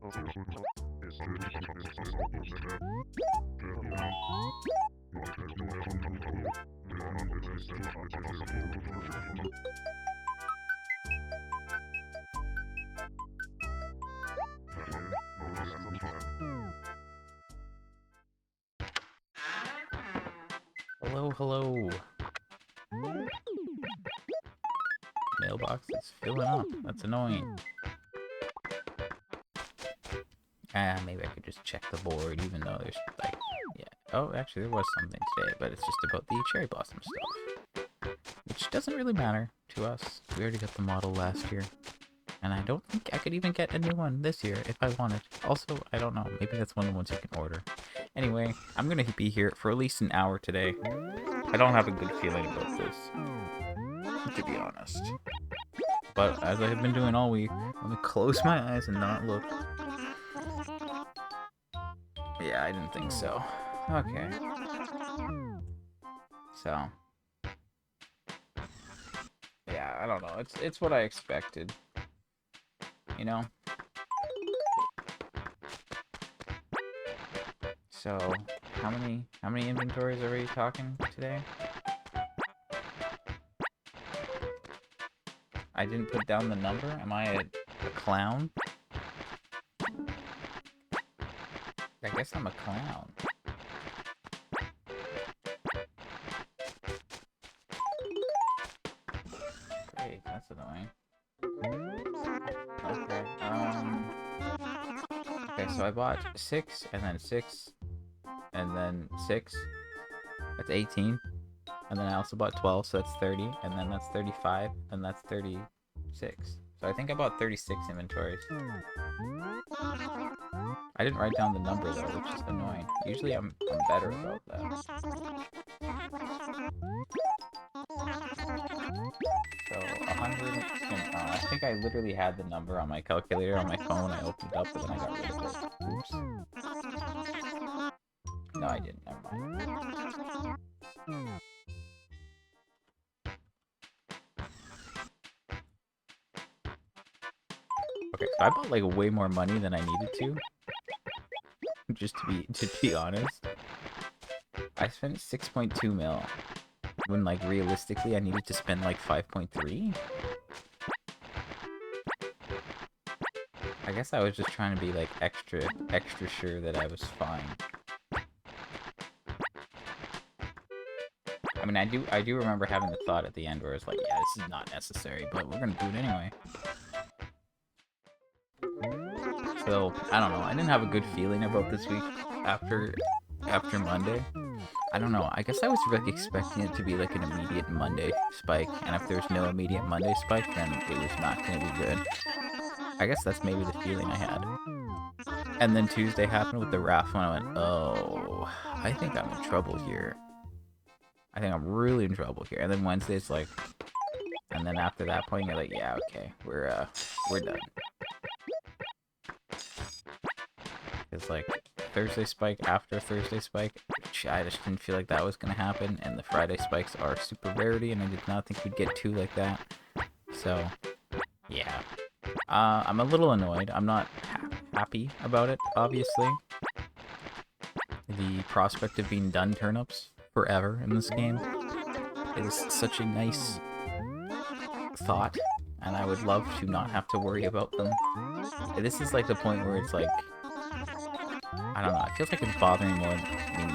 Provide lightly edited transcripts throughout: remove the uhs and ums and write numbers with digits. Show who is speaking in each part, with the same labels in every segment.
Speaker 1: Hello, hello. Mailbox is filling up. That's annoying. Maybe I could just check the board, even though there's, like, yeah. Oh, actually, there was something today, but it's just about the cherry blossom stuff. Which doesn't really matter to us. We already got the model last year. And I don't think I could even get a new one this year if I wanted. Also, I don't know. Maybe that's one of the ones you can order. Anyway, I'm gonna be here for at least an hour today. I don't have a good feeling about this, to be honest. But as I have been doing all week, I'm gonna close my eyes and not look. Yeah, I didn't think so. Okay. So. Yeah, I don't know. It's what I expected. You know? So, how many inventories are we talking today? I didn't put down the number? Am I a clown? I guess I'm a clown. Great, that's annoying. Okay, okay, so I bought 6, and then 6, and then 6. That's 18. And then I also bought 12, so that's 30, and then that's 35, and that's 36. So I think I bought 36 inventories. I didn't write down the number though, which is annoying. Usually I'm better about that. So 100, I think I literally had the number on my calculator on my phone. I opened it up, but then I got rid of it. Oops. No, I didn't. Never mind. Okay, so I bought like way more money than I needed to. Just to be honest. I spent 6.2 mil. When like realistically I needed to spend like 5.3. I guess I was just trying to be like extra sure that I was fine. I mean, I do remember having the thought at the end where it's like, yeah, this is not necessary, but we're gonna do it anyway. So, I don't know. I didn't have a good feeling about this week after Monday. I don't know. I guess I was really expecting it to be like an immediate Monday spike, and if there's no immediate Monday spike, then it was not going to be good. I guess that's maybe the feeling I had. And then Tuesday happened with the raffle, and I went, oh, I think I'm in trouble here. I think I'm really in trouble here. And then Wednesday's like, and then after that point, you're like, yeah, okay, we're done. It's like Thursday spike after Thursday spike. I just didn't feel like that was gonna happen, and the Friday spikes are super rarity, and I did not think we'd get 2 like that. So, yeah. I'm a little annoyed. I'm not happy about it, obviously. The prospect of being done turnips forever in this game is such a nice thought, and I would love to not have to worry about them. This is like the point where it's like, I don't know, it feels like it's bothering me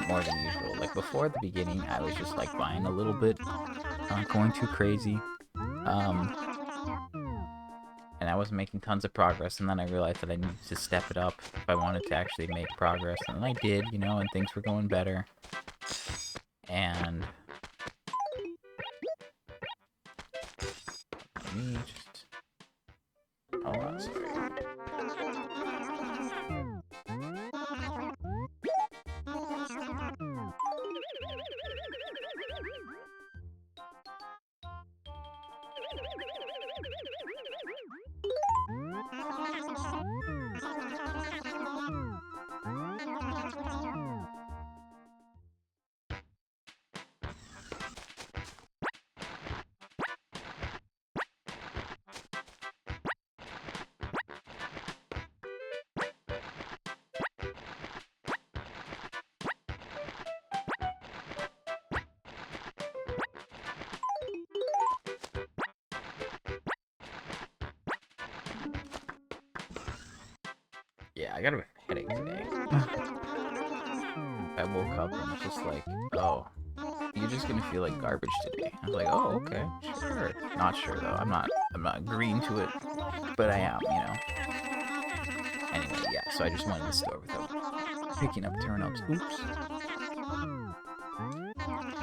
Speaker 1: more than usual. Like before the beginning, I was just like buying a little bit, not going too crazy. And I wasn't making tons of progress, and then I realized that I needed to step it up if I wanted to actually make progress, and then I did, you know, and things were going better. And let me just, hold on, sorry. Yeah, I got a headache today. I woke up and was just like, oh, you're just gonna feel like garbage today. I was like, oh, okay, sure. Not sure though. I'm not agreeing to it, but I am, you know. Anyway, yeah. So I just went in the store without picking up turnips. Oops.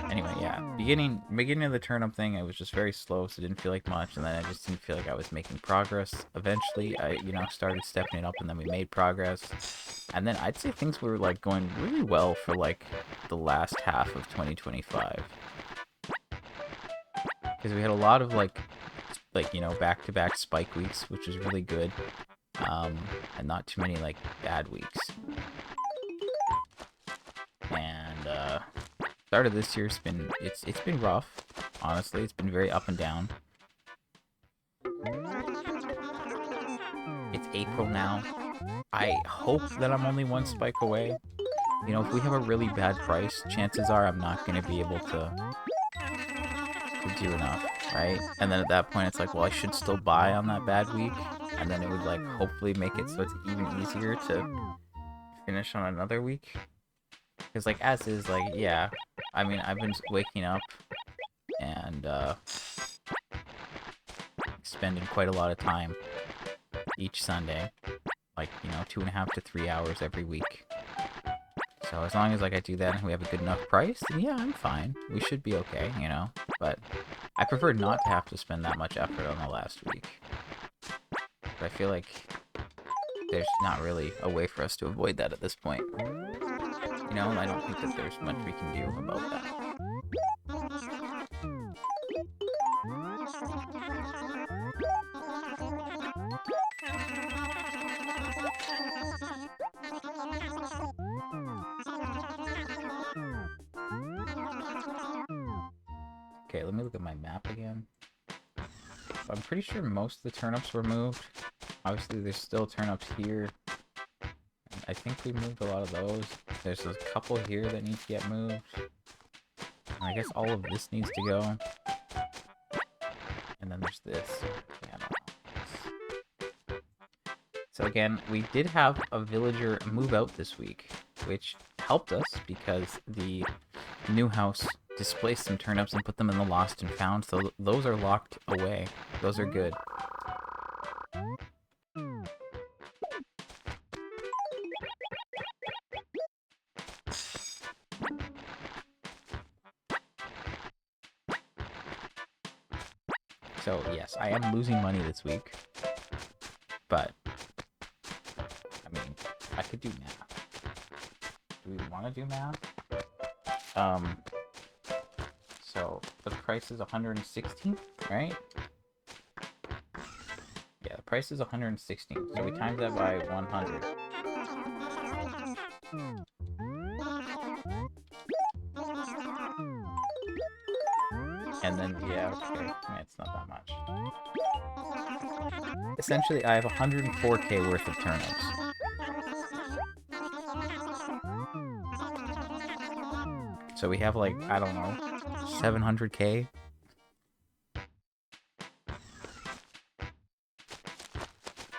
Speaker 1: Anyway, yeah. Beginning of the turnip thing, I was just very slow, so it didn't feel like much, and then I just didn't feel like I was making progress. Eventually, I, started stepping it up, and then we made progress. And then I'd say things were like going really well for like the last half of 2025. Because we had a lot of like back-to-back spike weeks, which was really good. And not too many like bad weeks. And start of this year it's been rough. Honestly, it's been very up and down. It's April now. I hope that I'm only one spike away. You know, if we have a really bad price, chances are I'm not going to be able to do enough, right? And then at that point, it's like, well, I should still buy on that bad week, and then it would like hopefully make it so it's even easier to finish on another week. Because like as is, like, yeah, I mean, I've been waking up and spending quite a lot of time each Sunday, like, 2.5 to 3 hours every week. So as long as like I do that and we have a good enough price, then yeah, I'm fine. We should be okay, But I prefer not to have to spend that much effort on the last week. But I feel like there's not really a way for us to avoid that at this point. I don't think that there's much we can do about that. Okay, let me look at my map again. I'm pretty sure most of the turnips were moved. Obviously, there's still turnips here. I think we moved a lot of those. There's a couple here that need to get moved. And I guess all of this needs to go. And then there's this. Yeah, I don't know. So again, we did have a villager move out this week, which helped us because the new house displaced some turnips and put them in the lost and found. So those are locked away. Those are good. So yes, I am losing money this week, but I mean, I could do math. Do we want to do math? So the price is 116, right? Yeah, the price is 116. So we times that by 100. And then, yeah, okay, it's not that much. Essentially, I have 104k worth of turnips. So we have, like, I don't know, 700k?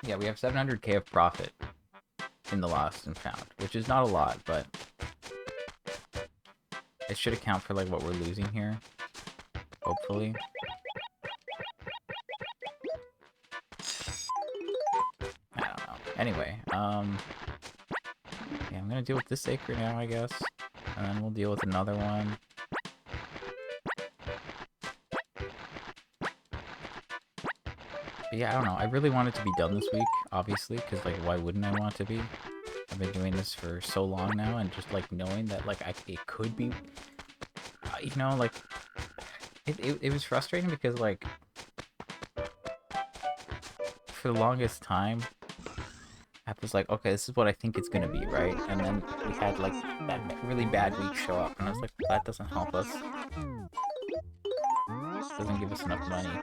Speaker 1: Yeah, we have 700k of profit in the lost and found, which is not a lot, but it should account for, like, what we're losing here. Hopefully. I don't know. Anyway, yeah, I'm gonna deal with this acre now, I guess. And then we'll deal with another one. But yeah, I don't know. I really want it to be done this week, obviously, because, like, why wouldn't I want to be? I've been doing this for so long now, and just, like, knowing that, like, it could be, like, it was frustrating because, like, for the longest time, I was like, okay, this is what I think it's gonna be, right? And then we had, like, that really bad week show up, and I was like, that doesn't help us. Doesn't give us enough money.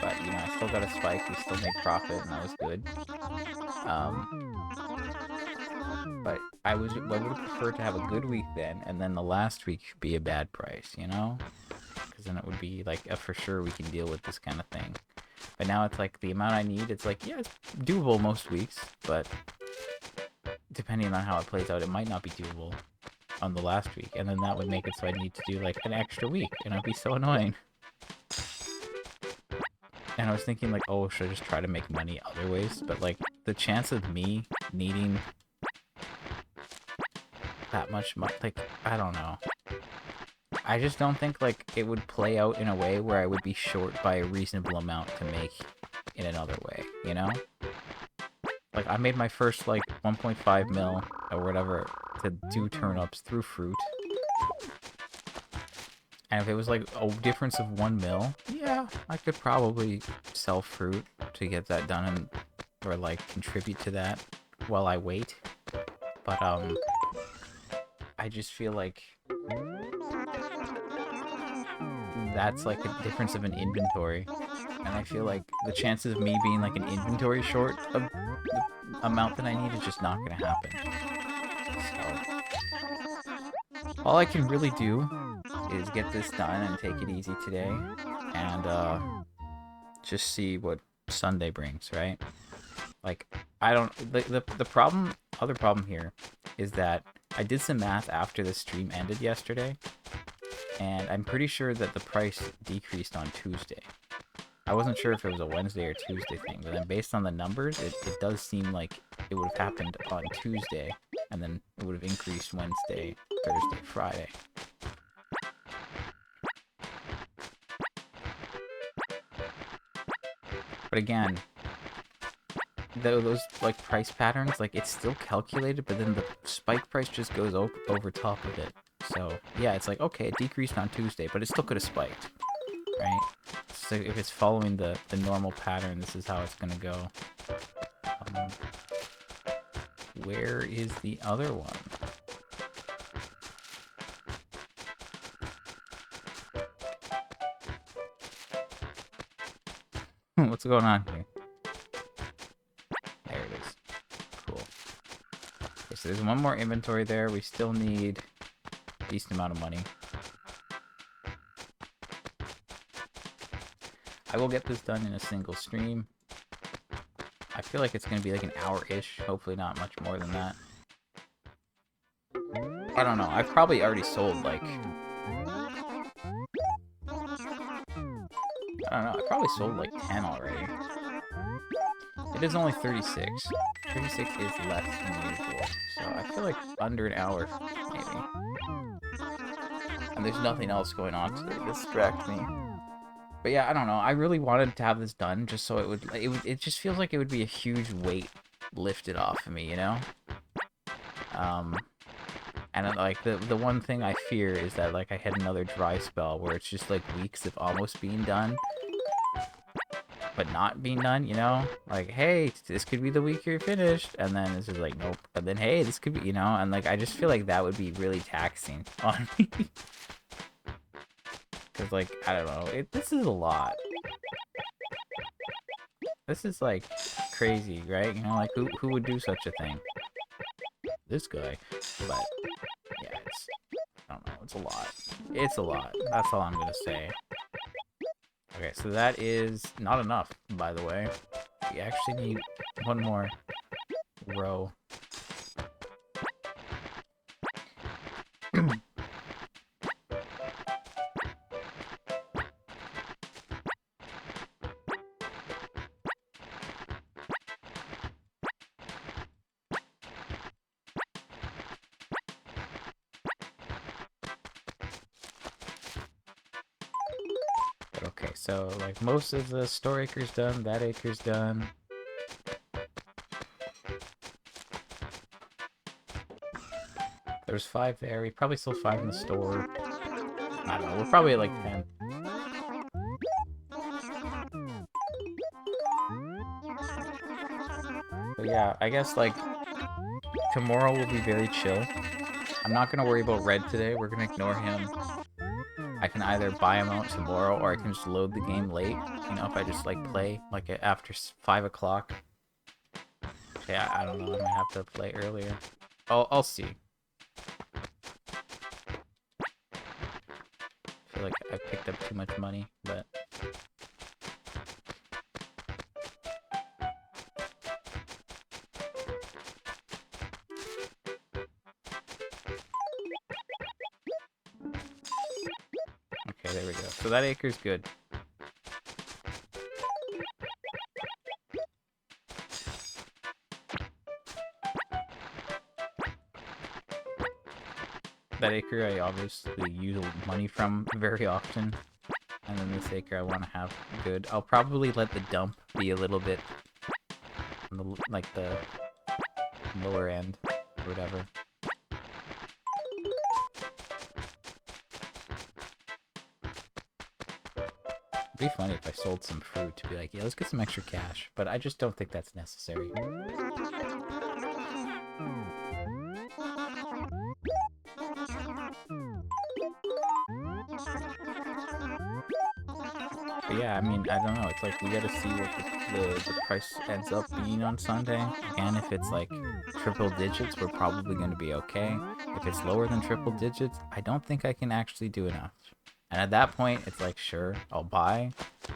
Speaker 1: But, I still got a spike, we still made profit, and that was good. But I would have preferred to have a good week then, and then the last week be a bad price, Because then it would be, like, for sure we can deal with this kind of thing. But now it's like the amount I need, it's like, yeah, it's doable most weeks, but depending on how it plays out, it might not be doable on the last week, and then that would make it so I need to do like an extra week, and it'd be so annoying. And I was thinking like, oh, should I just try to make money other ways? But like, the chance of me needing that much money, like, I don't know. I just don't think like it would play out in a way where I would be short by a reasonable amount to make in another way, you know? Like, I made my first like 1.5 mil or whatever to do turnips through fruit. And if it was like a difference of 1 mil, yeah, I could probably sell fruit to get that done and or like contribute to that while I wait. But I just feel like that's like a difference of an inventory. And I feel like the chances of me being like an inventory short of the amount that I need is just not gonna happen. So all I can really do is get this done and take it easy today, and just see what Sunday brings, right? Like, I don't, the problem, other problem here is that I did some math after the stream ended yesterday, and I'm pretty sure that the price decreased on Tuesday. I wasn't sure if it was a Wednesday or Tuesday thing, but then based on the numbers, it does seem like it would have happened on Tuesday, and then it would have increased Wednesday, Thursday, Friday. But again, those like price patterns, like it's still calculated, but then the spike price just goes over top of it. So yeah, it's like, okay, it decreased on Tuesday, but it still could have spiked, right? So if it's following the normal pattern, this is how it's gonna go. Where is the other one? What's going on here? There it is. Cool. Okay, so there's one more inventory there. We still need a decent amount of money. I will get this done in a single stream. I feel like it's going to be like an hour-ish. Hopefully not much more than that. I don't know. I've probably already sold like... I don't know. I probably sold like 10 already. It is only 36. 36 is less than usual. So I feel like under an hour, maybe. And there's nothing else going on to distract me. But yeah, I don't know. I really wanted to have this done just so it just feels like it would be a huge weight lifted off of me, you know? And like the one thing I fear is that like I had another dry spell where it's just like weeks of almost being done, but not being done, you know? Like, hey, this could be the week you're finished, and then this is like, nope. And then, hey, this could be, you know? And like, I just feel like that would be really taxing on me. Because like, I don't know, this is a lot. This is like crazy, right? You know, like who would do such a thing? This guy. But yeah, I don't know, it's a lot. It's a lot. That's all I'm gonna say. Okay, so that is not enough, by the way. We actually need one more row. Okay, so like most of the store acre's done, that acre's done. There's 5 there. We probably still 5 in the store. I don't know. We're probably at like 10. So yeah, I guess like tomorrow will be very chill. I'm not gonna worry about Red today. We're gonna ignore him. I can either buy him out tomorrow, or I can just load the game late. You know, if I just like play like after 5 o'clock. Yeah, I don't know. I might have to play earlier. I'll see. I feel like I picked up too much money, but Okay, there we go. So that acre's good. That acre I obviously use money from very often. And then this acre I want to have good. I'll probably let the dump be a little bit on the, like the lower end or whatever. It'd be funny if I sold some fruit to be like, yeah, let's get some extra cash. But I just don't think that's necessary. But yeah, I mean, I don't know. It's like we gotta see what the price ends up being on Sunday. Again, if it's like triple digits, we're probably going to be okay. If it's lower than triple digits, I don't think I can actually do enough. And at that point, it's like, sure, I'll buy.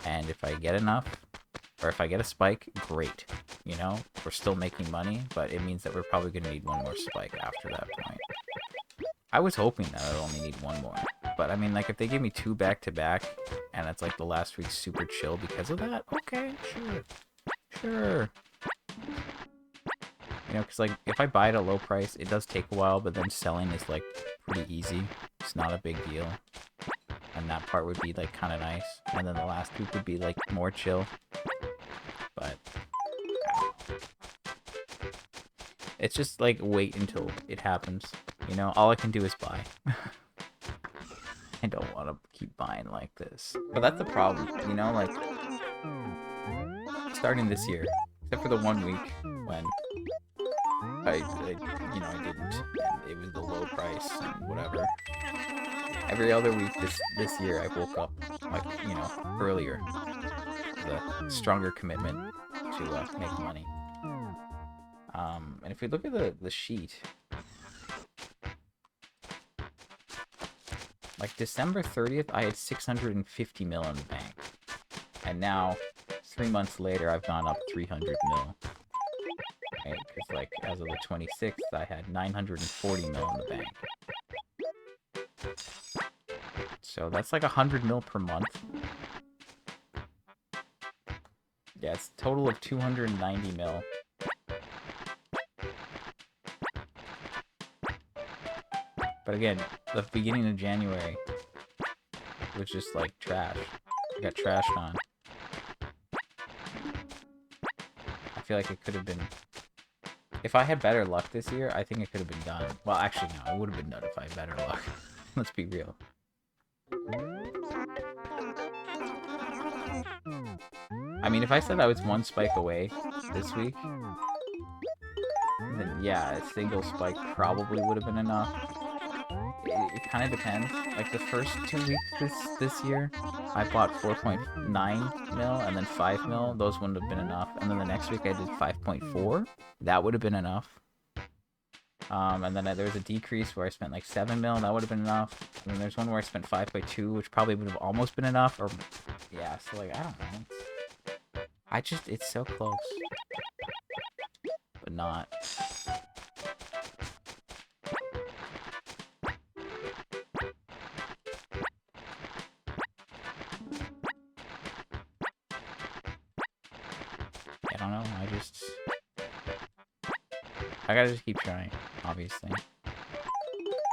Speaker 1: And if I get enough, or if I get a spike, great. You know, we're still making money, but it means that we're probably going to need one more spike after that point. I was hoping that I'd only need one more. But I mean, like, if they give me 2 back-to-back, and it's like the last week's super chill because of that, okay, sure. Sure. You know, because, like, if I buy at a low price, it does take a while, but then selling is, like, pretty easy. It's not a big deal. And that part would be, like, kind of nice. And then the last week would be, like, more chill. But it's just, like, wait until it happens. You know, all I can do is buy. I don't want to keep buying like this. But that's the problem, you know, like, starting this year, except for the 1 week when I you know, I didn't, and it was the low price and whatever. Every other week this year, I woke up, like, you know, earlier. The stronger commitment to make money. And if we look at the sheet, like December 30th, I had 650 mil in the bank. And now, 3 months later, I've gone up 300 mil. Right? Because, like, as of the 26th, I had 940 mil in the bank. So that's like 100 mil per month. Yeah, it's a total of 290 mil. But again, the beginning of January was just like trash. I got trashed on. I feel like it could have been... If I had better luck this year, I think it could have been done. Well, actually, no, it would have been done if I had better luck. Let's be real. I mean, if I said I was 1 spike away this week, then yeah, a single spike probably would have been enough. It kind of depends. Like, the first 2 weeks this year, I bought 4.9 mil and then 5 mil. Those wouldn't have been enough. And then the next week I did 5.4. That would have been enough. And then there was a decrease where I spent like 7 mil. That would have been enough. And then there's one where I spent 5.2, which probably would have almost been enough. Or, yeah, so like, I don't know. It's so close. But not. I don't know, I gotta just keep trying, obviously.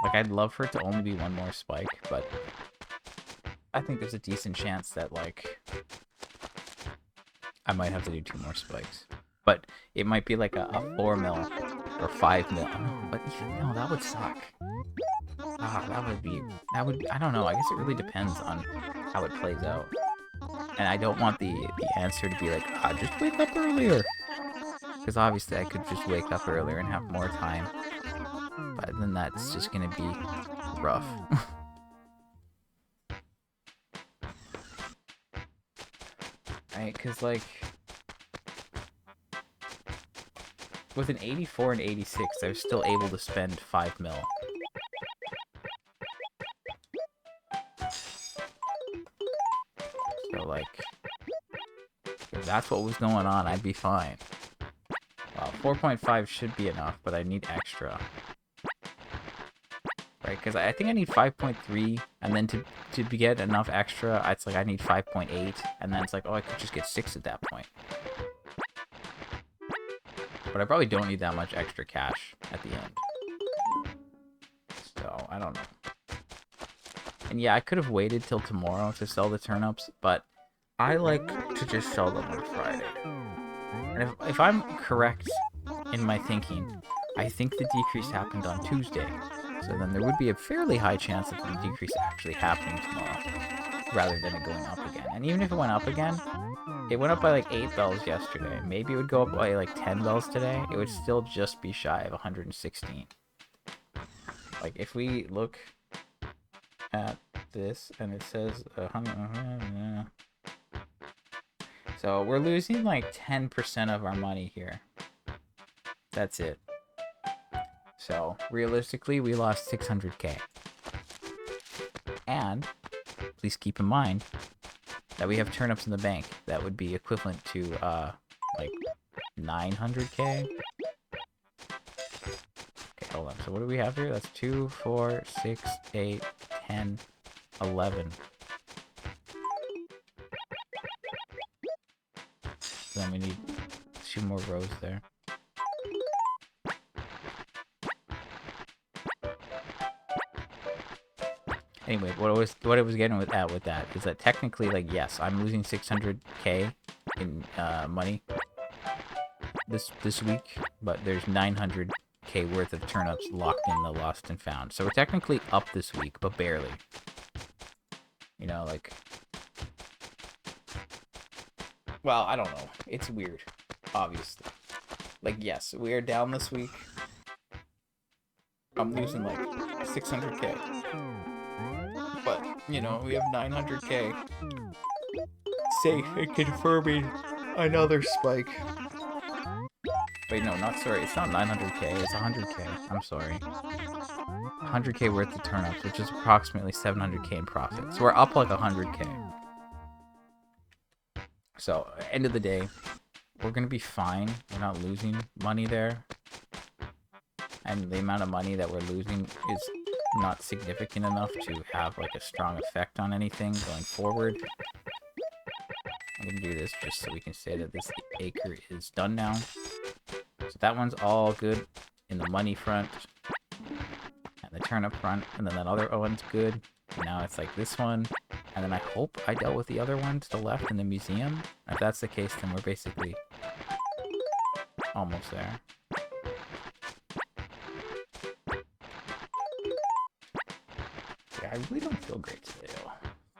Speaker 1: Like, I'd love for it to only be 1 more spike, but I think there's a decent chance that, like, I might have to do 2 more spikes. But it might be like a 4 mil or 5 mil. But no, that would suck. That would, I don't know, I guess it really depends on how it plays out. And I don't want the answer to be like, just wake up earlier. Because obviously I could just wake up earlier and have more time. But then that's just gonna be rough. Right, because, like, with an 84 and 86, I was still able to spend 5 mil. So, like, if that's what was going on, I'd be fine. Well, 4.5 should be enough, but I need extra. Right, because I think I need 5.3, And then to get enough extra, it's like I need 5.8, and then it's like, oh, I could just get 6 at that point. But I probably don't need that much extra cash at the end. So, I don't know. And yeah, I could have waited till tomorrow to sell the turnips, but I like to just sell them on Friday. And if I'm correct in my thinking, I think the decrease happened on Tuesday. So then there would be a fairly high chance of the decrease actually happening tomorrow, rather than it going up again. And even if it went up again, it went up by like 8 bells yesterday. Maybe it would go up by like 10 bells today. It would still just be shy of 116. Like if we look at this and it says 100, so we're losing like 10% of our money here. That's it. So realistically, we lost 600k. And please keep in mind that we have turnips in the bank that would be equivalent to like 900k. Okay, hold on. So what do we have here? That's 2, 4, 6, 8, 10, 11. So then we need 2 more rows there. Anyway, what I was getting with that is that technically, like, yes, I'm losing 600k in money this week, but there's 900k worth of turnips locked in the lost and found. So we're technically up this week, but barely. You know, like, well, I don't know. It's weird, obviously. Like, yes, we are down this week. I'm losing like 600k. But, you know, we have 900k. Safe and confirming another spike. Wait, no, not sorry. It's not 900k. It's 100k. I'm sorry. 100k worth of turnips, which is approximately 700k in profit. So we're up like 100k. So, end of the day, we're going to be fine. We're not losing money there. And the amount of money that we're losing is not significant enough to have like a strong effect on anything going forward. I'm gonna do this just so we can say that this acre is done now. So that one's all good in the money front and the turnip front, and then that other one's good. And now it's like this one, and then I hope I dealt with the other one to the left in the museum. If that's the case, then we're basically almost there. Yeah, I really don't feel great today, though.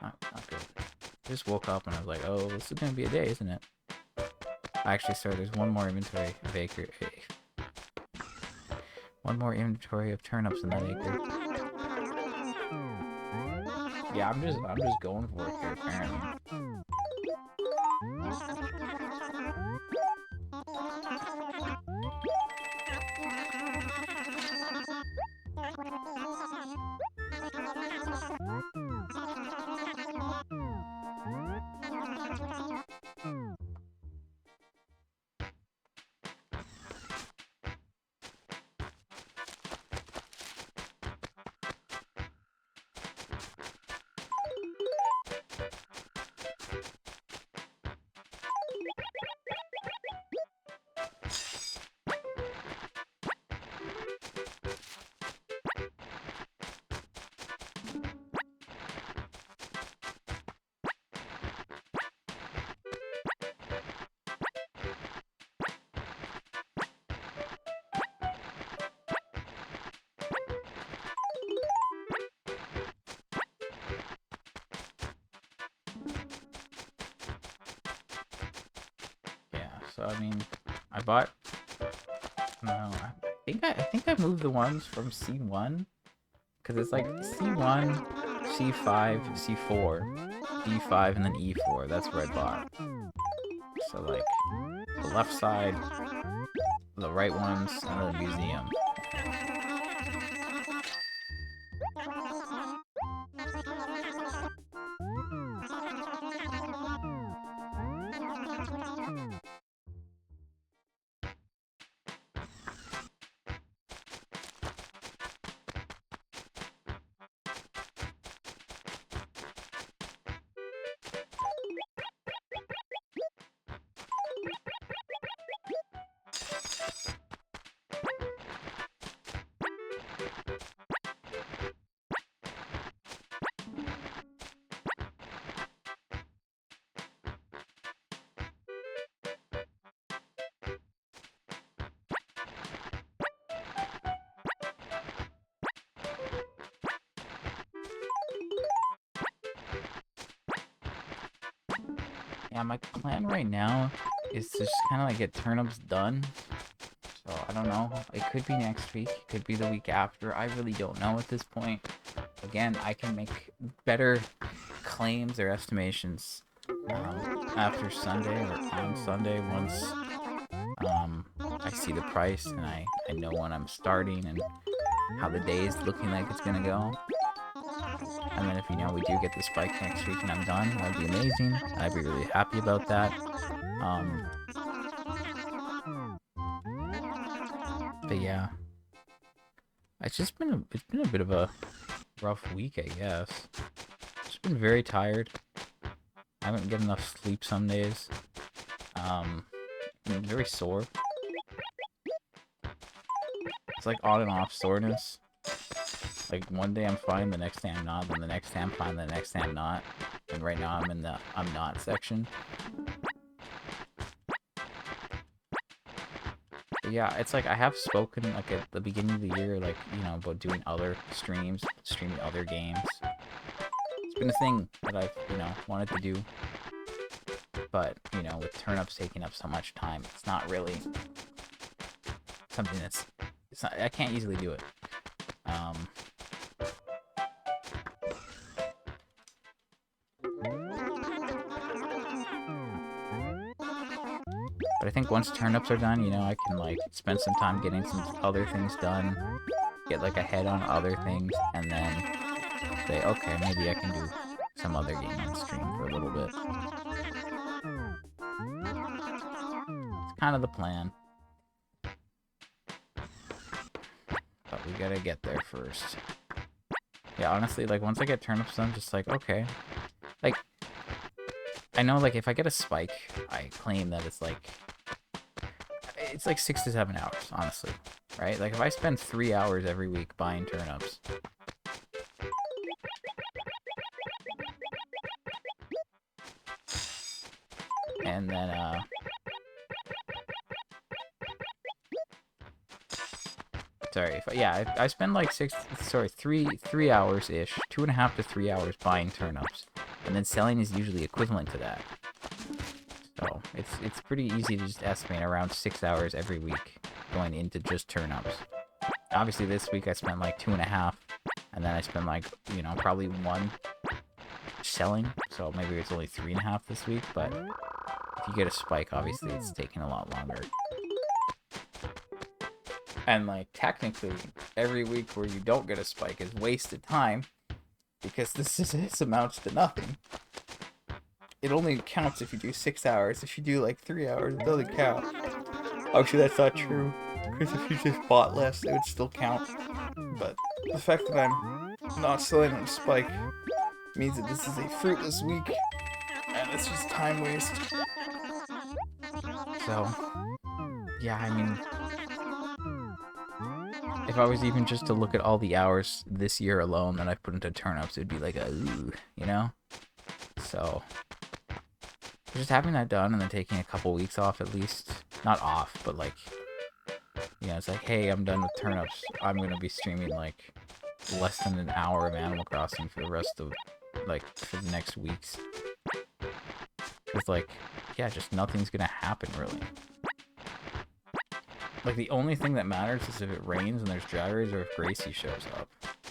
Speaker 1: Not good. I just woke up and I was like, oh, this is gonna be a day, isn't it? Actually, sorry, there's one more inventory of acre. One more inventory of turnips in that acre. Yeah, I'm just going for it here, apparently. So I mean, I bought. No, I think I moved the ones from C1 because it's like C1, C5, C4, D5, and then E4. That's where I bought. So like the left side, the right ones, and the museum. Yeah, my plan right now is to just kind of like get turnips done. So I don't know. It could be next week. It could be the week after. I really don't know at this point. Again, I can make better claims or estimations after Sunday or on Sunday once I see the price and I know when I'm starting and how the day is looking like it's gonna go. And then if, we do get the spike next week and I'm done, that'd be amazing. I'd be really happy about that. But yeah, it's been a bit of a rough week, I guess. Just been very tired. I haven't get enough sleep some days. I'm very sore. It's like on and off soreness. Like one day I'm fine, the next day I'm not, then the next day I'm fine, the next day I'm not. And right now I'm in the I'm not section. But yeah, it's like I have spoken like at the beginning of the year, like, about doing other streams, streaming other games. It's been a thing that I've, wanted to do. But, with turnips taking up so much time, it's not really something I can't easily do it. But I think once turnips are done, I can, like, spend some time getting some other things done, get, like, ahead on other things, and then say, okay, maybe I can do some other game on stream for a little bit. It's kind of the plan. But we gotta get there first. Yeah, honestly, like, once I get turnips done, just like, okay. Like, I know, like, if I get a spike, I claim that it's like 6 to 7 hours, honestly. Right? Like, if I spend 3 hours every week buying turnips, and then, sorry, I spend like 3 hours-ish, 2.5 to 3 hours buying turnips, and then selling is usually equivalent to that. So, it's pretty easy to just estimate around 6 hours every week going into just turnips. Obviously, this week I spent like 2.5, and then I spent like, probably 1 selling, so maybe it's only 3.5 this week, but if you get a spike, obviously it's taking a lot longer. And, like, technically, every week where you don't get a spike is wasted time, because this amounts to nothing. It only counts if you do 6 hours. If you do, like, 3 hours, it doesn't count. Actually, that's not true, because if you just bought less, it would still count. But the fact that I'm not selling on spike means that this is a fruitless week, and it's just time waste. So, yeah, I mean, if I was even just to look at all the hours this year alone that I've put into turnips, it'd be like a ooh, So, just having that done and then taking a couple weeks off at least. Not off, but like, it's like, hey, I'm done with turnips. I'm going to be streaming like less than an hour of Animal Crossing for the rest of, like, for the next weeks. It's like, yeah, just nothing's going to happen really. Like, the only thing that matters is if it rains and there's drivers or if Gracie shows up.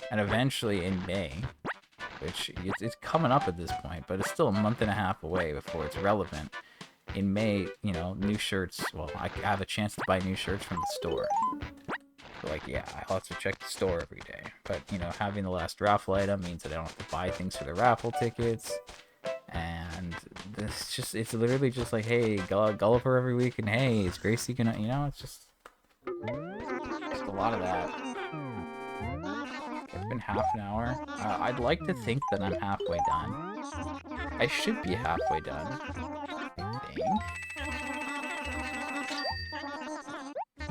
Speaker 1: And eventually in May, which it's coming up at this point, but it's still a month and a half away before it's relevant. In May, new shirts, well, I have a chance to buy new shirts from the store. So, like, yeah, I'll have to check the store every day. But, having the last raffle item means that I don't have to buy things for the raffle tickets. And it's literally just like, hey, Gulliver every week, and hey, is Gracie gonna, it's just a lot of that. It's been half an hour. I'd like to think that I'm halfway done. I should be halfway done, I think.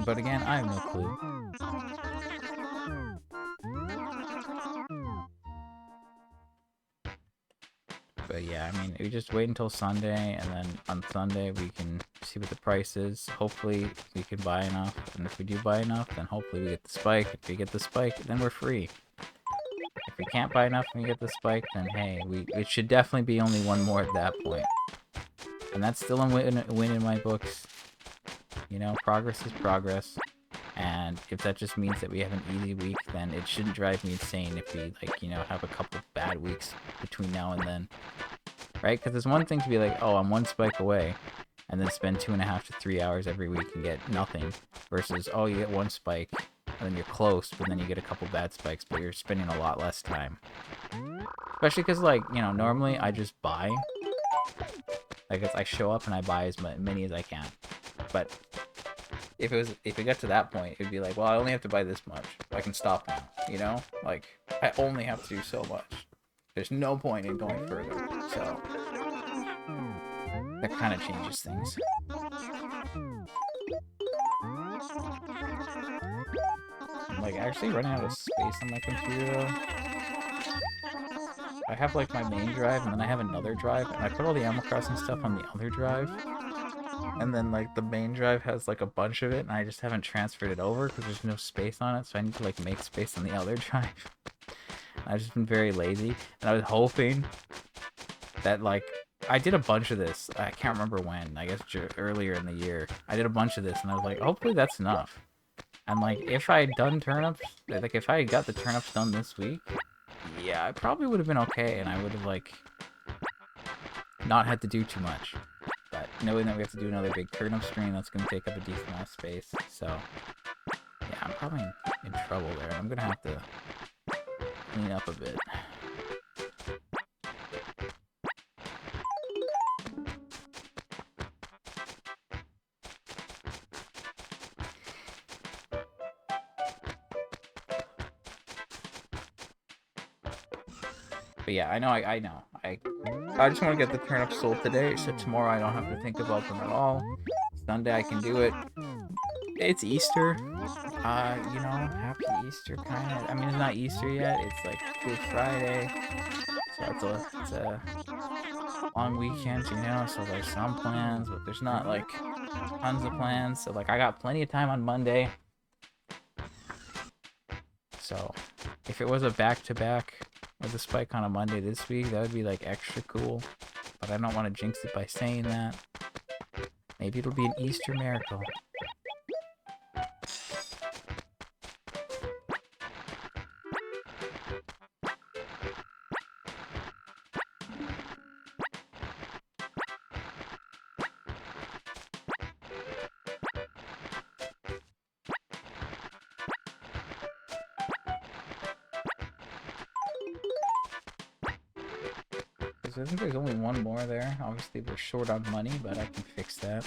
Speaker 1: But again, I have no clue. But yeah, I mean, we just wait until Sunday, and then on Sunday we can see what the price is. Hopefully we can buy enough, and if we do buy enough, then hopefully we get the spike. If we get the spike, then we're free. If we can't buy enough and we get the spike, then hey, it should definitely be only one more at that point. And that's still a win in my books. You know, progress is progress. And if that just means that we have an easy week, then it shouldn't drive me insane if we, like, you know, have a couple bad weeks between now and then. Right? Because there's one thing to be like, oh, I'm one spike away, and then spend 2.5 to 3 hours every week and get nothing, versus, oh, you get one spike, and then you're close, but then you get a couple bad spikes, but you're spending a lot less time. Especially because, like, you know, normally I just buy. Like, I show up and I buy as many as I can. But if it got to that point, it'd be like, well, I only have to buy this much. I can stop now, you know? Like, I only have to do so much. There's no point in going further, so that kind of changes things. I'm, like, actually running out of space on my computer, though. I have, like, my main drive, and then I have another drive, and I put all the Animal Crossing stuff on the other drive. And then, like, the main drive has, like, a bunch of it, and I just haven't transferred it over because there's no space on it, so I need to, like, make space on the other drive. I've just been very lazy, and I was hoping that, like, I did a bunch of this. I can't remember when. I guess earlier in the year. I did a bunch of this, and I was like, hopefully that's enough. And, like, if I had done turnips, like, if I had got the turnips done this week, yeah, I probably would have been okay, and I would have, like, not had to do too much. But knowing that we have to do another big turnip stream, that's going to take up a decent amount of space. So, yeah, I'm probably in trouble there. I'm going to have to clean up a bit. But yeah, I know. I just want to get the turnips sold today, so tomorrow I don't have to think about them at all. Sunday I can do it. It's Easter. You know, happy Easter, kind of. I mean, it's not Easter yet. It's like Good Friday, so it's a long weekend, you know. So there's some plans, but there's not like tons of plans. So like, I got plenty of time on Monday. So if it was a back-to-back with a spike on a Monday this week, that would be like extra cool. But I don't want to jinx it by saying that. Maybe it'll be an Easter miracle. I think there's only one more there. Obviously, we're short on money, but I can fix that.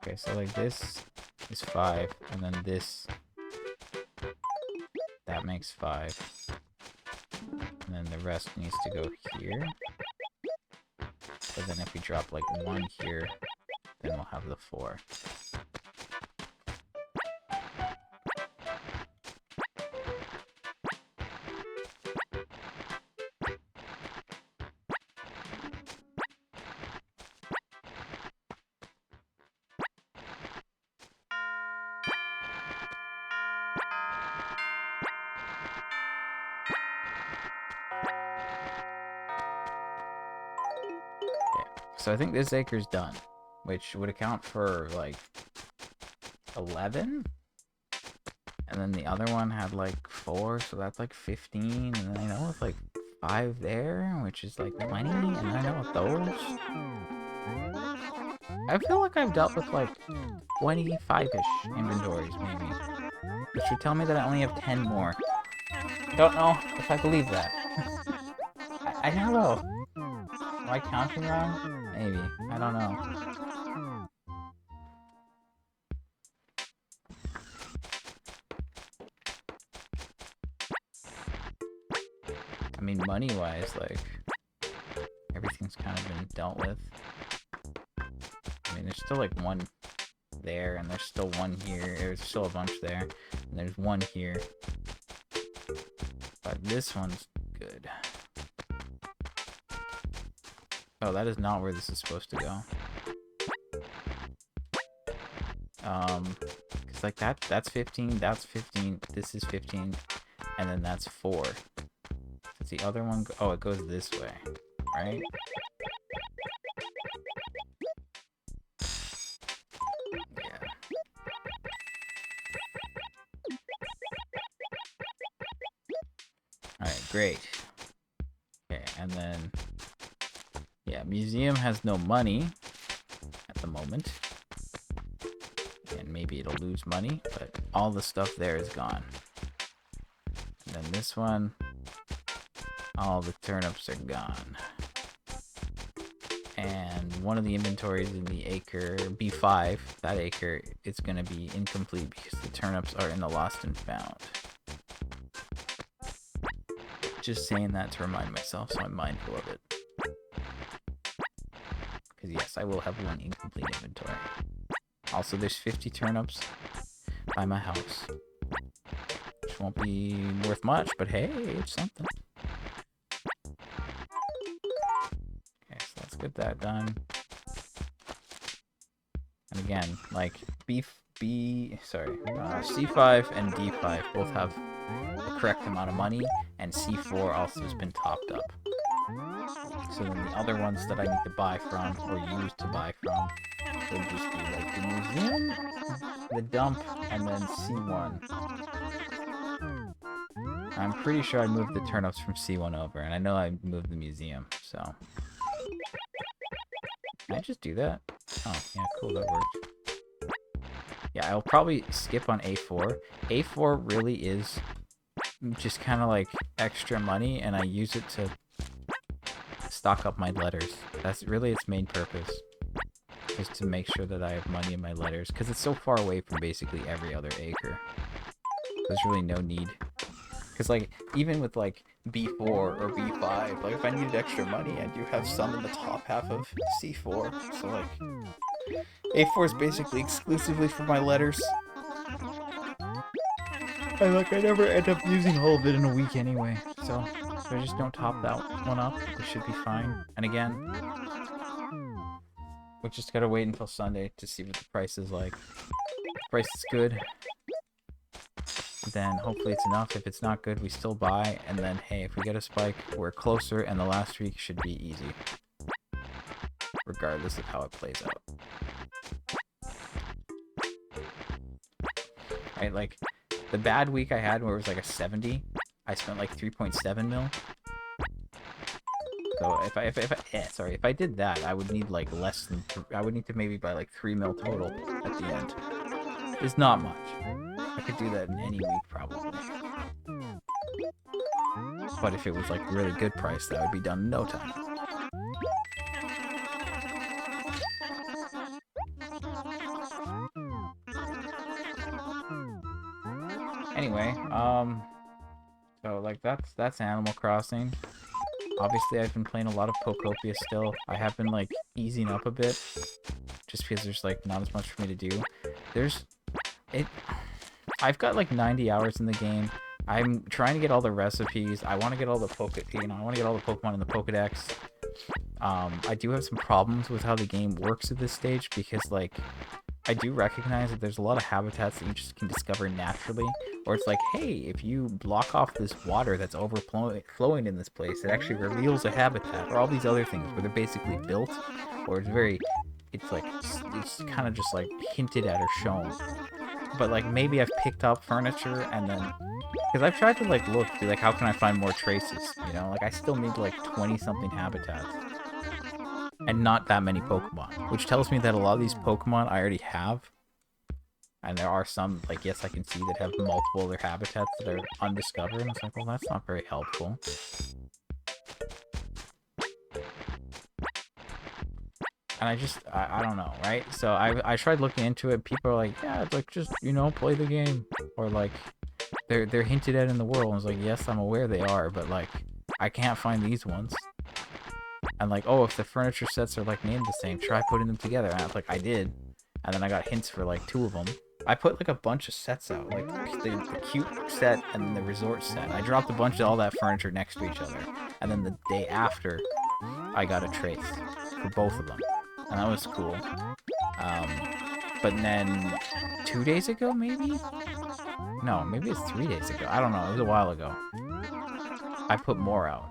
Speaker 1: Okay, so like this is 5, and then this, that makes 5. And then the rest needs to go here. But then if we drop like 1 here, then we'll have the 4. So I think this acre's done, which would account for like 11, and then the other one had like 4, so that's like 15, and then I know it's like 5 there, which is like 20, and I know with those, I feel like I've dealt with like 25-ish inventories maybe, which would tell me that I only have 10 more. I don't know if I believe that. I know. Am I counting wrong? Maybe. I don't know. I mean, money-wise, like, everything's kind of been dealt with. I mean, there's still, like, one there, and there's still one here. There's still a bunch there, and there's one here. But this one's good. Oh, that is not where this is supposed to go. Cause like that's 15, that's 15, this is 15, and then that's 4. Does the other one go? Oh, it goes this way, right? Yeah. Alright, great. Okay, and then yeah, museum has no money at the moment. And maybe it'll lose money, but all the stuff there is gone. And then this one, all the turnips are gone. And one of the inventories in the acre, B5, that acre, is going to be incomplete because the turnips are in the lost and found. Just saying that to remind myself so I'm mindful of it. Because yes, I will have one incomplete inventory. Also, there's 50 turnips by my house. Which won't be worth much, but hey, it's something. Okay, so let's get that done. And again, like C5 and D5 both have the correct amount of money, and C4 also has been topped up. So then the other ones that I need to buy from, or use to buy from, would just be like the museum, the dump, and then C1. I'm pretty sure I moved the turnips from C1 over, and I know I moved the museum, so... Can I just do that? Oh, yeah, cool, that worked. Yeah, I'll probably skip on A4. A4 really is just kind of like extra money, and I use it to stock up my letters. That's really its main purpose, is to make sure that I have money in my letters, because it's so far away from basically every other acre. There's really no need. Because, like, even with, like, B4 or B5, like, if I needed extra money, I do have some in the top half of C4. So, like, A4 is basically exclusively for my letters. And, like, I never end up using all of it in a week anyway. So I just don't top that one up. We should be fine. And again, we just gotta wait until Sunday to see what the price is like. If the price is good, then hopefully it's enough. If it's not good, we still buy, and then hey, if we get a spike, we're closer, and the last week should be easy, regardless of how it plays out. Right, like the bad week I had where it was like a 70, I spent like 3.7 mil. So if I did that, I would need like less than I would need to maybe buy like 3 mil total at the end. It's not much. I could do that in any week, probably. But if it was like really good price, that would be done in no time. Anyway, so like that's Animal Crossing. Obviously, I've been playing a lot of Pokopia still. I have been like easing up a bit, just because there's like not as much for me to do. I've got like 90 hours in the game. I'm trying to get all the recipes. I want to get all the I want to get all the Pokemon in the Pokedex. I do have some problems with how the game works at this stage, because like I do recognize that there's a lot of habitats that you just can discover naturally, or it's like, hey, if you block off this water that's overflowing in this place, it actually reveals a habitat, or all these other things where they're basically built, or it's kind of just like hinted at or shown. But like maybe I've picked up furniture, and then because I've tried to like be like, how can I find more traces, you know, like I still need like 20 something habitats and not that many Pokemon, which tells me that a lot of these Pokemon I already have, and there are some, like, yes, I can see that have multiple other habitats that are undiscovered, and it's like, well, that's not very helpful. And I don't know, right? So I tried looking into it. People are like, yeah, it's like just play the game, or like they're hinted at in the world. And it's like, yes, I'm aware they are, but like I can't find these ones. And like, oh, if the furniture sets are like named the same, try putting them together. And I was like, I did, and then I got hints for like 2 of them. I put like a bunch of sets out, like the cute set and then the resort set. I dropped a bunch of all that furniture next to each other, and then the day after, I got a trace for both of them, and that was cool. But then 2 days ago, maybe? No, maybe it's 3 days ago. I don't know. It was a while ago. I put more out.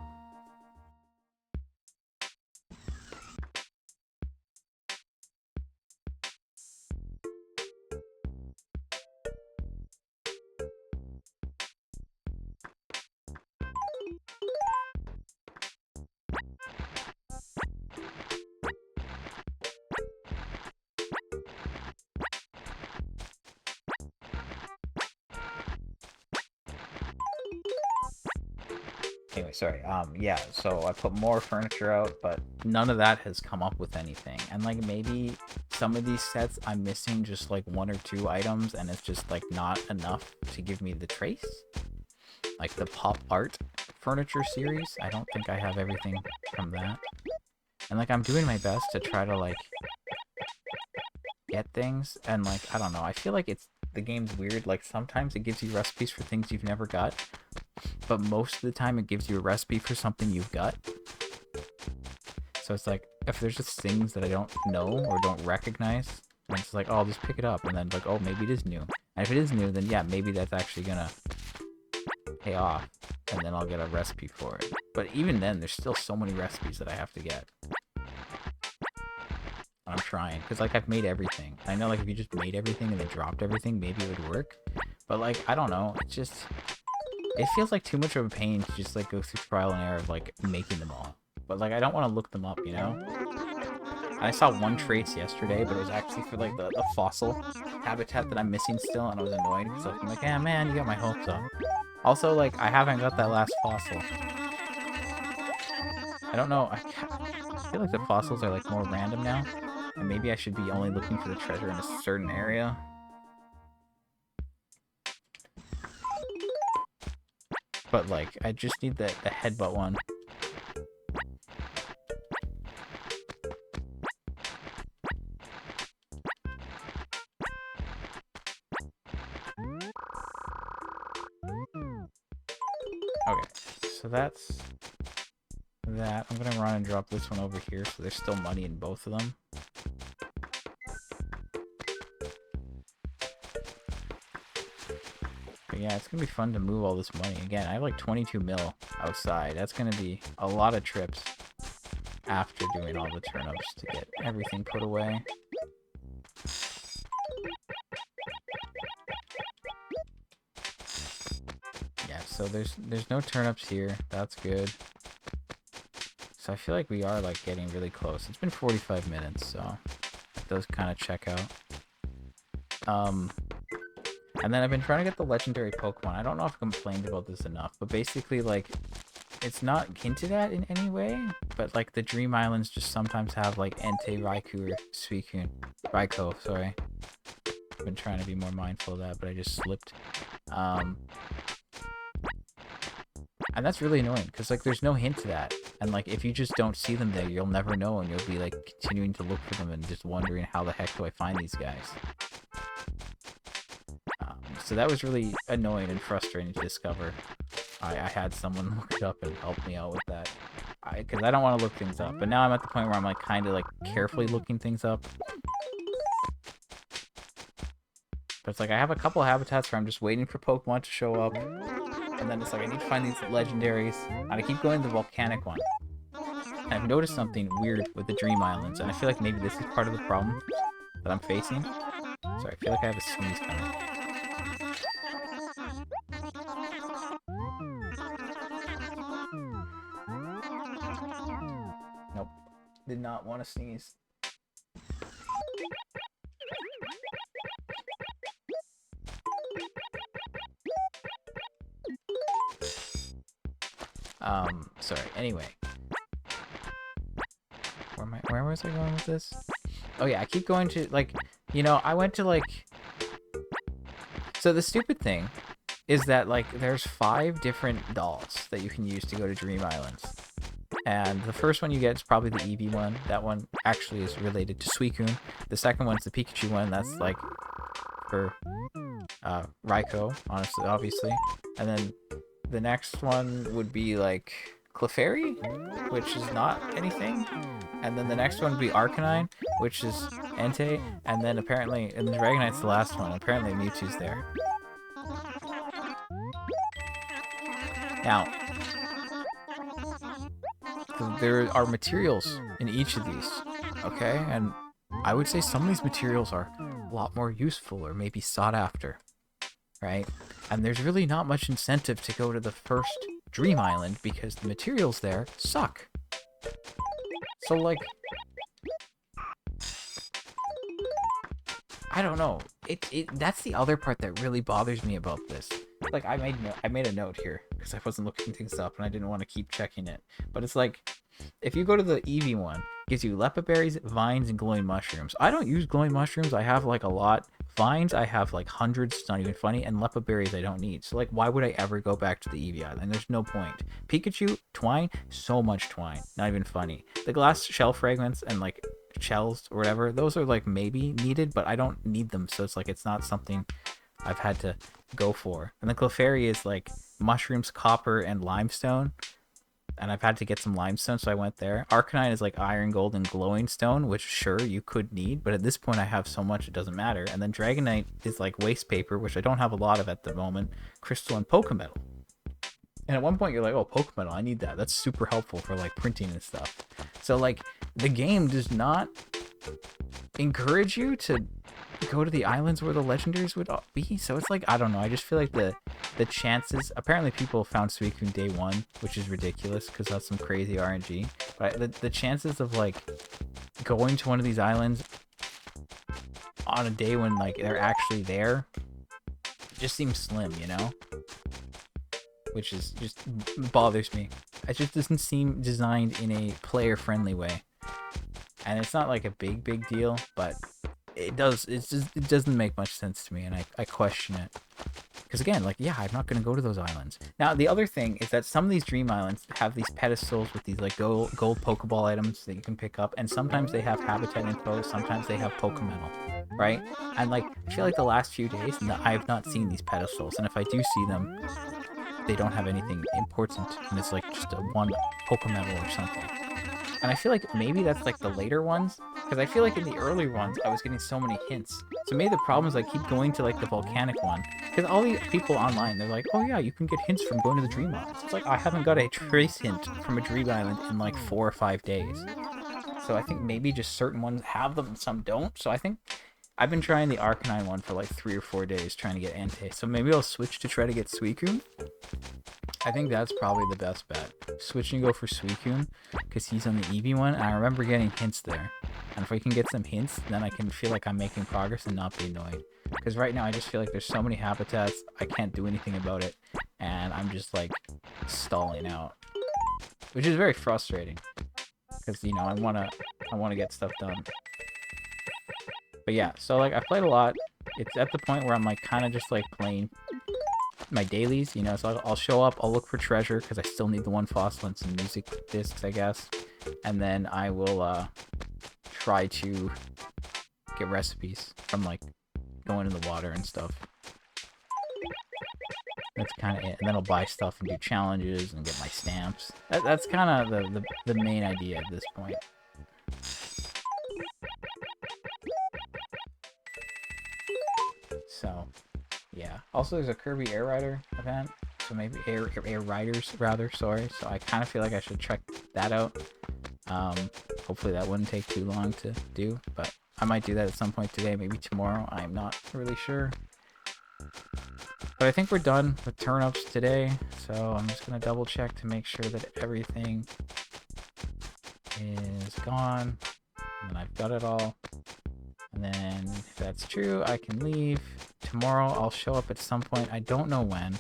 Speaker 1: Anyway, sorry. Yeah, so I put more furniture out, but none of that has come up with anything. And like maybe some of these sets I'm missing just like 1 or 2 items, and it's just like not enough to give me the trace. Like the pop art furniture series, I don't think I have everything from that. And like I'm doing my best to try to like get things, and like I don't know, I feel like the game's weird. Like sometimes it gives you recipes for things you've never got, but most of the time it gives you a recipe for something you've got. So it's like if there's just things that I don't know or don't recognize, then it's like, oh, I'll just pick it up, and then like, oh, maybe it is new. And if it is new, then yeah, maybe that's actually gonna pay off, and then I'll get a recipe for it. But even then, there's still so many recipes that I have to get. I'm trying, because like I've made everything. I know like if you just made everything and then dropped everything, maybe it would work. But like, I don't know, it feels like too much of a pain to just like go through trial and error of like making them all. But like I don't want to look them up, you know? And I saw one trace yesterday, but it was actually for like the fossil habitat that I'm missing still, and I was annoyed because I'm like, yeah, man, you got my hopes up. Also, like, I haven't got that last fossil. I don't know, I feel like the fossils are like more random now. And maybe I should be only looking for the treasure in a certain area. But like, I just need the headbutt one. Okay, so that's that. I'm gonna run and drop this one over here, so there's still money in both of them. But yeah, it's gonna be fun to move all this money. Again, I have like 22 mil outside. That's gonna be a lot of trips after doing all the turnips to get everything put away. Yeah, so there's no turnips here. That's good. So I feel like we are like getting really close. It's been 45 minutes, so it does kind of check out. And then I've been trying to get the legendary Pokemon. I don't know if I complained about this enough, but basically like it's not hinted at in any way, but like the Dream Islands just sometimes have like Entei, Raikou, or Suicune. Raikou, sorry. I've been trying to be more mindful of that, but I just slipped. And that's really annoying, because like there's no hint to that. And like if you just don't see them there, you'll never know, and you'll be like continuing to look for them and just wondering how the heck do I find these guys. So that was really annoying and frustrating to discover. I had someone look it up and help me out with that. Because I don't want to look things up. But now I'm at the point where I'm like kind of like carefully looking things up. But it's like I have a couple habitats where I'm just waiting for Pokemon to show up. And then it's like I need to find these legendaries. And I keep going to the volcanic one. And I've noticed something weird with the Dream Islands. And I feel like maybe this is part of the problem that I'm facing. Sorry, I feel like I have a sneeze coming. Nope. Did not want to sneeze. Sorry. Anyway. Where was I going with this? Oh yeah, I keep going to, like, you know, I went to, like... So the stupid thing is that, like, there's 5 different dolls that you can use to go to Dream Islands. And the first one you get is probably the Eevee one. That one actually is related to Suicune. The second one's the Pikachu one. That's, like, for Raikou, honestly, obviously. And then the next one would be, like, Clefairy, which is not anything. And then the next one would be Arcanine, which is Entei. And then apparently, and the Dragonite's the last one. Apparently Mewtwo's there. Now, there are materials in each of these, okay? And I would say some of these materials are a lot more useful or maybe sought after, right? And there's really not much incentive to go to the first Dream Island because the materials there suck. So, like, I don't know. That's the other part that really bothers me about this. Like, I made a note here because I wasn't looking things up and I didn't want to keep checking it. But it's like, if you go to the Eevee one, it gives you Lepa berries, vines, and glowing mushrooms. I don't use glowing mushrooms. I have, like, a lot. Vines, I have, like, hundreds. It's not even funny. And Lepa berries, I don't need. So, like, why would I ever go back to the Eevee Island? There's no point. Pikachu, twine, so much twine. Not even funny. The glass shell fragments and, like, shells or whatever, those are, like, maybe needed, but I don't need them. So it's, like, it's not something I've had to go for. And the Clefairy is, like, mushrooms, copper, and limestone. And I've had to get some limestone, so I went there. Arcanine is like iron, gold, and glowing stone, which sure you could need, but at this point I have so much it doesn't matter. And then Dragonite is like waste paper, which I don't have a lot of at the moment. Crystal and Pokemetal. And at one point you're like, oh, Pokemetal, I need that. That's super helpful for like printing and stuff. So like the game does not encourage you to go to the islands where the legendaries would be. So it's like, I don't know. I just feel like the chances, apparently people found Suicune day 1, which is ridiculous because that's some crazy RNG. But the chances of like going to one of these islands on a day when like they're actually there just seems slim, you know? Which is just bothers me. It just doesn't seem designed in a player-friendly way. And it's not like a big deal, but it doesn't make much sense to me, and I question it. Because again, like, yeah, I'm not going to go to those islands. Now, the other thing is that some of these Dream Islands have these pedestals with these, like, gold Pokeball items that you can pick up, and sometimes they have habitat info, sometimes they have Pokemetal, right? And, like, I feel like the last few days, I have not seen these pedestals, and if I do see them, they don't have anything important, and it's, like, just a one Pokemetal or something. And I feel like maybe that's, like, the later ones, because I feel like in the early ones, I was getting so many hints. So maybe the problem is I keep going to, like, the volcanic one. Because all the people online, they're like, oh yeah, you can get hints from going to the Dream Islands. It's like, I haven't got a trace hint from a Dream Island in, like, 4 or 5 days. So I think maybe just certain ones have them and some don't. So I think I've been trying the Arcanine one for, like, 3 or 4 days trying to get Entei. So maybe I'll switch to try to get Suicune. I think that's probably the best bet. Switch and go for Suicune, because he's on the Eevee one, and I remember getting hints there. And if I can get some hints, then I can feel like I'm making progress and not be annoyed. Because right now I just feel like there's so many habitats, I can't do anything about it, and I'm just like stalling out. Which is very frustrating. Because, you know, I wanna get stuff done. But yeah, so like I played a lot. It's at the point where I'm like kinda just like playing my dailies, you know, so I'll show up, I'll look for treasure, because I still need the 1 fossil and some music discs, I guess. And then I will try to get recipes from, like, going in the water and stuff. That's kind of it. And then I'll buy stuff and do challenges and get my stamps. That's kind of the main idea at this point. So, yeah. Also, there's a Kirby Air Rider event. So maybe Air Riders, rather, sorry. So I kind of feel like I should check that out. Hopefully that wouldn't take too long to do. But I might do that at some point today, maybe tomorrow. I'm not really sure. But I think we're done with turn-ups today. So I'm just going to double check to make sure that everything is gone. And I've got it all. And then if that's true, I can leave. Tomorrow I'll show up at some point. I don't know when.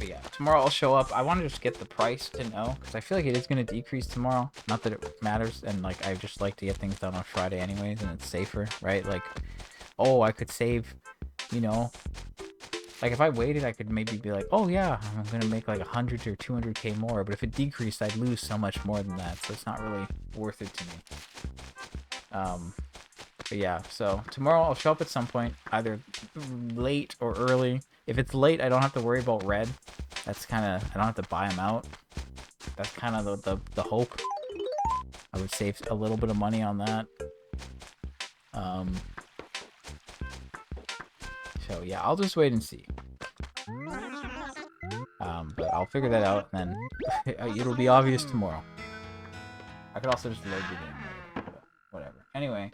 Speaker 1: But yeah, tomorrow I'll show up. I want to just get the price to know, because I feel like it is going to decrease tomorrow. Not that it matters, and like I just like to get things done on Friday anyways, and it's safer, right? Like, oh, I could save, you know, like if I waited, I could maybe be like, oh yeah, I'm gonna make like 100 or 200k more. But if it decreased, I'd lose so much more than that, so it's not really worth it to me. But yeah, so tomorrow I'll show up at some point, either late or early. If it's late, I don't have to worry about red. That's kind of, I don't have to buy them out. That's kind of the hope. I would save a little bit of money on that. So yeah, I'll just wait and see. But I'll figure that out, and then it'll be obvious tomorrow. I could also just load the game later, but whatever. Anyway,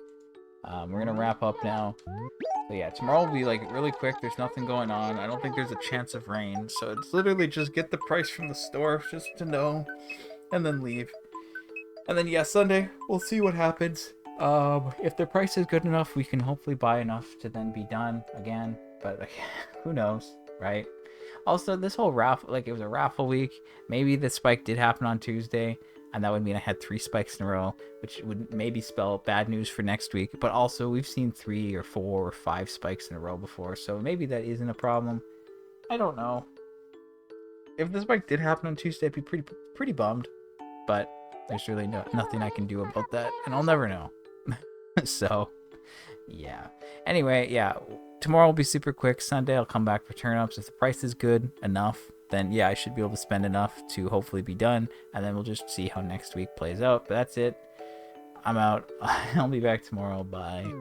Speaker 1: we're gonna wrap up now. So yeah, tomorrow will be like really quick. There's nothing going on. I don't think there's a chance of rain, so it's literally just get the price from the store just to know, and then leave. And then yeah, Sunday we'll see what happens. If the price is good enough, we can hopefully buy enough to then be done again. But like, who knows, right? Also, this whole raffle, like it was a raffle week. Maybe the spike did happen on Tuesday, and that would mean I had 3 spikes in a row, which would maybe spell bad news for next week. But also, we've seen 3 or 4 or 5 spikes in a row before, so maybe that isn't a problem. I don't know. If the spike did happen on Tuesday, I'd be pretty bummed. But there's really nothing I can do about that, and I'll never know. So, yeah. Anyway, yeah. Tomorrow will be super quick. Sunday, I'll come back for turn-ups. If the price is good enough, then yeah, I should be able to spend enough to hopefully be done, and then we'll just see how next week plays out. But that's it. I'm out. I'll be back tomorrow. Bye.